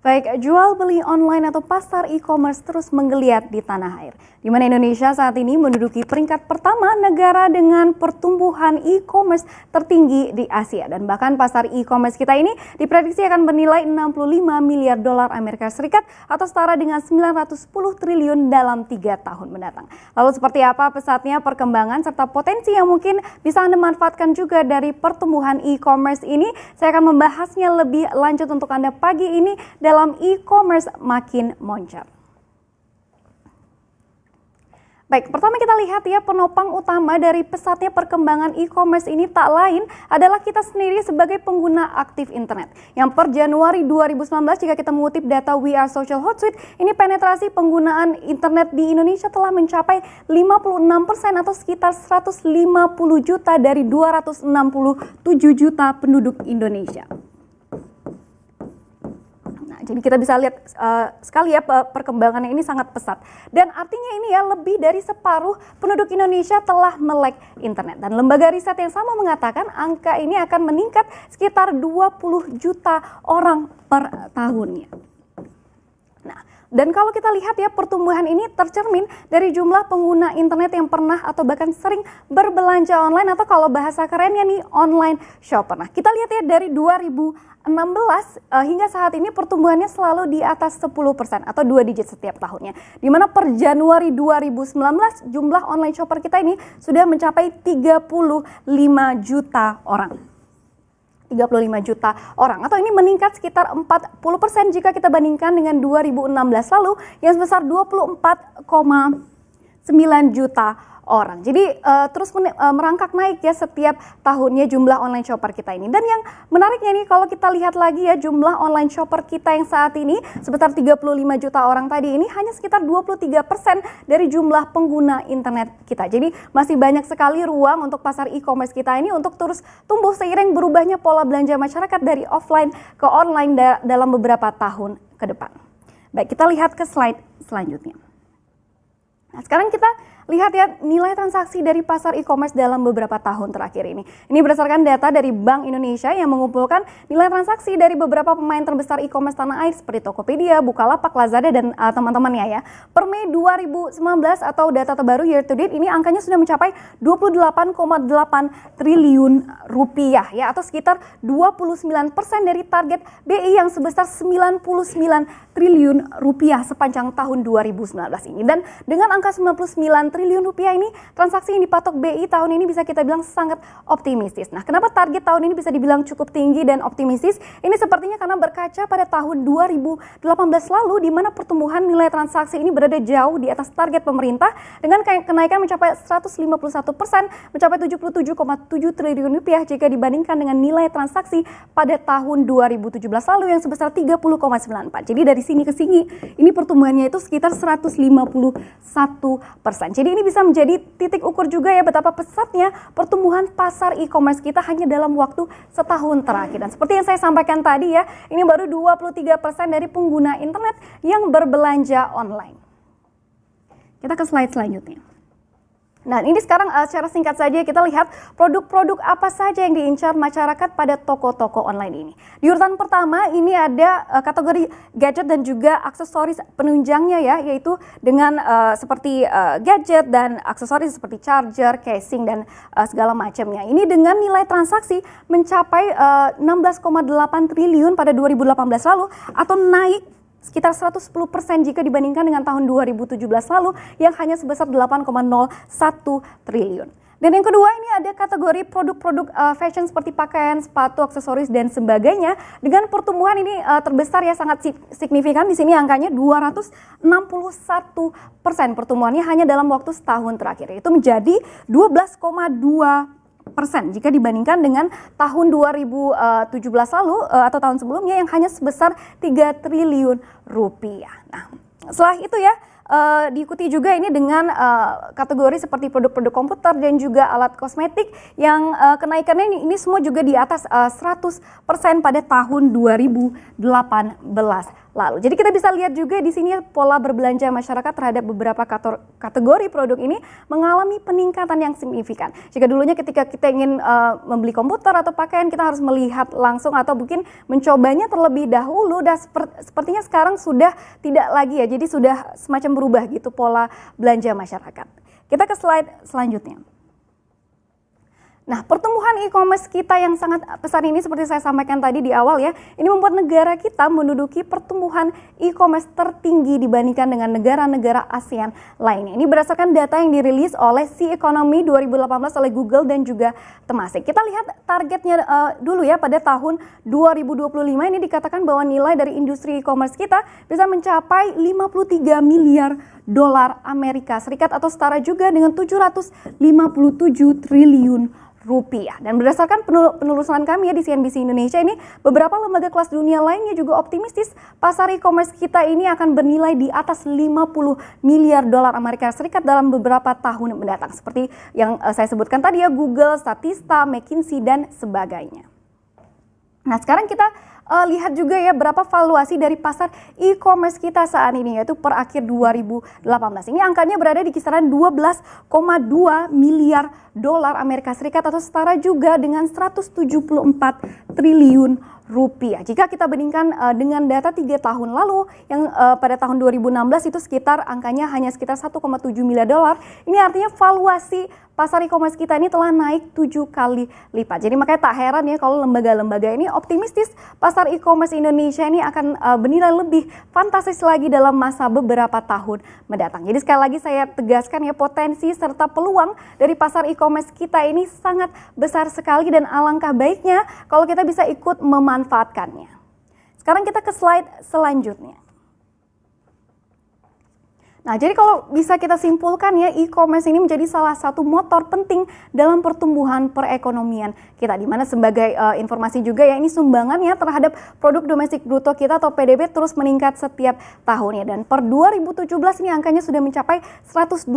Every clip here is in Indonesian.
Baik, jual beli online atau pasar e-commerce terus menggeliat di tanah air, di mana Indonesia saat ini menduduki peringkat pertama negara dengan pertumbuhan e-commerce tertinggi di Asia. Dan bahkan pasar e-commerce kita ini diprediksi akan bernilai 65 miliar dolar Amerika Serikat atau setara dengan 910 triliun dalam 3 tahun mendatang. Lalu seperti apa pesatnya perkembangan serta potensi yang mungkin bisa Anda manfaatkan juga dari pertumbuhan e-commerce ini? Saya akan membahasnya lebih lanjut untuk Anda pagi ini dalam e-commerce makin moncer. Baik, pertama kita lihat ya, penopang utama dari pesatnya perkembangan e-commerce ini tak lain adalah kita sendiri sebagai pengguna aktif internet. Yang per Januari 2019 jika kita mengutip data We Are Social Hotsuite, ini penetrasi penggunaan internet di Indonesia telah mencapai 56% atau sekitar 150 juta dari 267 juta penduduk Indonesia. Jadi kita bisa lihat sekali ya perkembangannya ini sangat pesat. Dan artinya ini ya lebih dari separuh penduduk Indonesia telah melek internet. Dan lembaga riset yang sama mengatakan angka ini akan meningkat sekitar 20 juta orang per tahunnya. Nah, dan kalau kita lihat ya pertumbuhan ini tercermin dari jumlah pengguna internet yang pernah atau bahkan sering berbelanja online atau kalau bahasa kerennya nih online shopper. Nah, kita lihat ya dari 2016 hingga saat ini pertumbuhannya selalu di atas 10% atau 2 digit setiap tahunnya. Di mana per Januari 2019 jumlah online shopper kita ini sudah mencapai 35 juta orang. 35 juta orang atau ini meningkat sekitar 40% jika kita bandingkan dengan 2016 lalu yang sebesar 24,9 juta orang. Jadi terus merangkak naik ya setiap tahunnya jumlah online shopper kita ini. Dan yang menariknya nih kalau kita lihat lagi ya jumlah online shopper kita yang saat ini sebesar 35 juta orang tadi ini hanya sekitar 23% dari jumlah pengguna internet kita. Jadi masih banyak sekali ruang untuk pasar e-commerce kita ini untuk terus tumbuh seiring berubahnya pola belanja masyarakat dari offline ke online dalam beberapa tahun ke depan. Baik, kita lihat ke slide selanjutnya. Nah, sekarang kita lihat ya nilai transaksi dari pasar e-commerce dalam beberapa tahun terakhir ini. Ini berdasarkan data dari Bank Indonesia yang mengumpulkan nilai transaksi dari beberapa pemain terbesar e-commerce tanah air seperti Tokopedia, Bukalapak, Lazada, dan teman-temannya ya. Per Mei 2019 atau data terbaru year to date ini angkanya sudah mencapai 28,8 triliun rupiah ya atau sekitar 29% dari target BI yang sebesar 99 triliun rupiah sepanjang tahun 2019 ini. Dan dengan angka 99 triliun rupiah ini, transaksi yang dipatok BI tahun ini bisa kita bilang sangat optimistis. Nah, kenapa target tahun ini bisa dibilang cukup tinggi dan optimistis? Ini sepertinya karena berkaca pada tahun 2018 lalu di mana pertumbuhan nilai transaksi ini berada jauh di atas target pemerintah dengan kenaikan mencapai 151%, mencapai 77,7 triliun rupiah jika dibandingkan dengan nilai transaksi pada tahun 2017 lalu yang sebesar 30,94. Jadi dari sini ke sini ini pertumbuhannya itu sekitar 151%. Jadi ini bisa menjadi titik ukur juga ya betapa pesatnya pertumbuhan pasar e-commerce kita hanya dalam waktu setahun terakhir. Dan seperti yang saya sampaikan tadi ya, ini baru 23% dari pengguna internet yang berbelanja online. Kita ke slide selanjutnya. Nah, ini sekarang secara singkat saja kita lihat produk-produk apa saja yang diincar masyarakat pada toko-toko online ini. Di urutan pertama ini ada kategori gadget dan juga aksesoris penunjangnya ya, yaitu dengan seperti gadget dan aksesoris seperti charger, casing dan segala macamnya. Ini dengan nilai transaksi mencapai 16,8 triliun pada 2018 lalu atau naik sekitar 110% jika dibandingkan dengan tahun 2017 lalu yang hanya sebesar 8,01 triliun. Dan yang kedua ini ada kategori produk-produk fashion seperti pakaian, sepatu, aksesoris dan sebagainya dengan pertumbuhan ini terbesar ya sangat signifikan. Di sini angkanya 261% pertumbuhannya hanya dalam waktu setahun terakhir. Itu menjadi 12,2% jika dibandingkan dengan tahun 2017 lalu atau tahun sebelumnya yang hanya sebesar 3 triliun rupiah. Nah, setelah itu ya diikuti juga ini dengan kategori seperti produk-produk komputer dan juga alat kosmetik yang kenaikannya ini semua juga di atas 100% pada tahun 2018 lalu. Jadi kita bisa lihat juga di sini pola berbelanja masyarakat terhadap beberapa kategori produk ini mengalami peningkatan yang signifikan. Jika dulunya ketika kita ingin membeli komputer atau pakaian kita harus melihat langsung atau mungkin mencobanya terlebih dahulu, dan sepertinya sekarang sudah tidak lagi ya. Jadi sudah semacam berubah gitu pola belanja masyarakat. Kita ke slide selanjutnya. Nah, pertumbuhan e-commerce kita yang sangat besar ini seperti saya sampaikan tadi di awal ya, ini membuat negara kita menduduki pertumbuhan e-commerce tertinggi dibandingkan dengan negara-negara ASEAN lainnya. Ini berdasarkan data yang dirilis oleh Sea Economy 2018 oleh Google dan juga Temasek. Kita lihat targetnya dulu ya, pada tahun 2025 ini dikatakan bahwa nilai dari industri e-commerce kita bisa mencapai 53 miliar dolar Amerika Serikat atau setara juga dengan 757 triliun rupiah. Dan berdasarkan penelusuran kami ya di CNBC Indonesia ini, beberapa lembaga kelas dunia lainnya juga optimistis pasar e-commerce kita ini akan bernilai di atas 50 miliar dolar Amerika Serikat dalam beberapa tahun mendatang. Seperti yang saya sebutkan tadi ya, Google, Statista, McKinsey, dan sebagainya. Nah, sekarang kita lihat juga ya berapa valuasi dari pasar e-commerce kita saat ini, yaitu per akhir 2018. Ini angkanya berada di kisaran 12,2 miliar dolar Amerika Serikat atau setara juga dengan 174 triliun rupiah. Jika kita bandingkan dengan data 3 tahun lalu yang pada tahun 2016 itu sekitar angkanya hanya sekitar 1,7 miliar dolar. Ini artinya valuasi pasar e-commerce kita ini telah naik 7 kali lipat. Jadi makanya tak heran ya kalau lembaga-lembaga ini optimistis pasar e-commerce Indonesia ini akan bernilai lebih fantastis lagi dalam masa beberapa tahun mendatang. Jadi sekali lagi saya tegaskan ya, potensi serta peluang dari pasar e-commerce kita ini sangat besar sekali dan alangkah baiknya kalau kita bisa ikut memanfaatkannya. Sekarang kita ke slide selanjutnya. Nah, jadi kalau bisa kita simpulkan ya, e-commerce ini menjadi salah satu motor penting dalam pertumbuhan perekonomian kita. Di mana sebagai informasi juga ya, ini sumbangannya terhadap produk domestik bruto kita atau PDB terus meningkat setiap tahunnya. Dan per 2017 ini angkanya sudah mencapai 125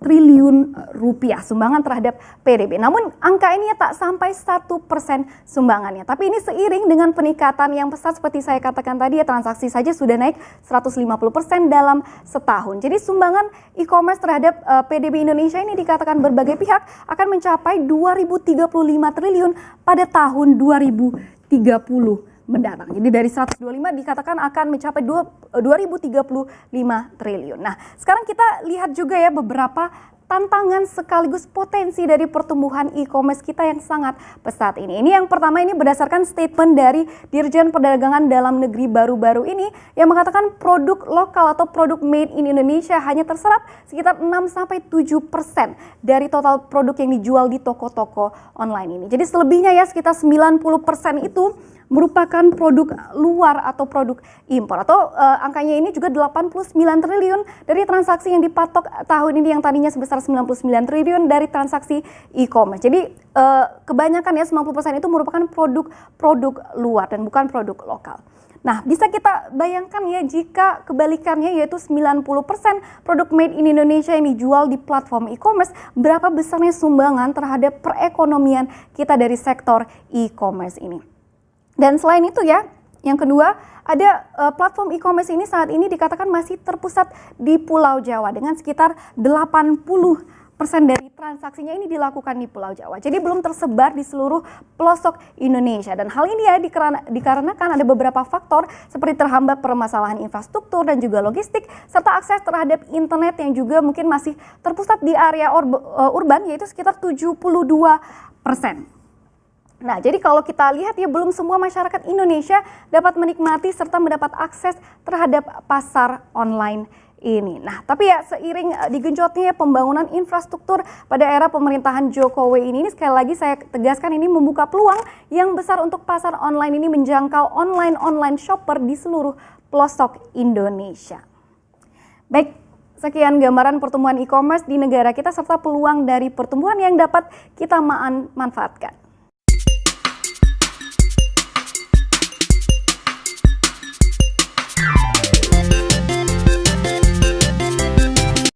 triliun rupiah sumbangan terhadap PDB. Namun angka ini ya tak sampai 1% sumbangannya. Tapi ini seiring dengan peningkatan yang pesat seperti saya katakan tadi ya, transaksi saja sudah naik 150% dalam setahun. Jadi sumbangan e-commerce terhadap PDB Indonesia ini dikatakan berbagai pihak akan mencapai 2035 triliun pada tahun 2030 mendatang. Jadi dari 125 dikatakan akan mencapai 2035 triliun. Nah, sekarang kita lihat juga ya beberapa tantangan sekaligus potensi dari pertumbuhan e-commerce kita yang sangat pesat ini. Ini yang pertama, ini berdasarkan statement dari Dirjen Perdagangan Dalam Negeri baru-baru ini yang mengatakan produk lokal atau produk made in Indonesia hanya terserap sekitar 6-7% dari total produk yang dijual di toko-toko online ini. Jadi selebihnya ya sekitar 90% itu merupakan produk luar atau produk impor, atau angkanya ini juga 89 triliun dari transaksi yang dipatok tahun ini yang tadinya sebesar 99 triliun dari transaksi e-commerce. Jadi kebanyakan ya 90% itu merupakan produk luar dan bukan produk lokal. Nah, bisa kita bayangkan ya jika kebalikannya yaitu 90% produk made in Indonesia yang dijual di platform e-commerce, berapa besarnya sumbangan terhadap perekonomian kita dari sektor e-commerce ini. Dan selain itu ya, yang kedua ada platform e-commerce ini saat ini dikatakan masih terpusat di Pulau Jawa dengan sekitar 80% dari transaksinya ini dilakukan di Pulau Jawa. Jadi belum tersebar di seluruh pelosok Indonesia. Dan hal ini ya dikarenakan ada beberapa faktor seperti terhambat permasalahan infrastruktur dan juga logistik serta akses terhadap internet yang juga mungkin masih terpusat di area urban yaitu sekitar 72%. Nah, jadi kalau kita lihat ya belum semua masyarakat Indonesia dapat menikmati serta mendapat akses terhadap pasar online ini. Nah, tapi ya seiring digenjotnya pembangunan infrastruktur pada era pemerintahan Jokowi ini sekali lagi saya tegaskan ini membuka peluang yang besar untuk pasar online ini menjangkau online shopper di seluruh pelosok Indonesia. Baik, sekian gambaran pertumbuhan e-commerce di negara kita serta peluang dari pertumbuhan yang dapat kita manfaatkan.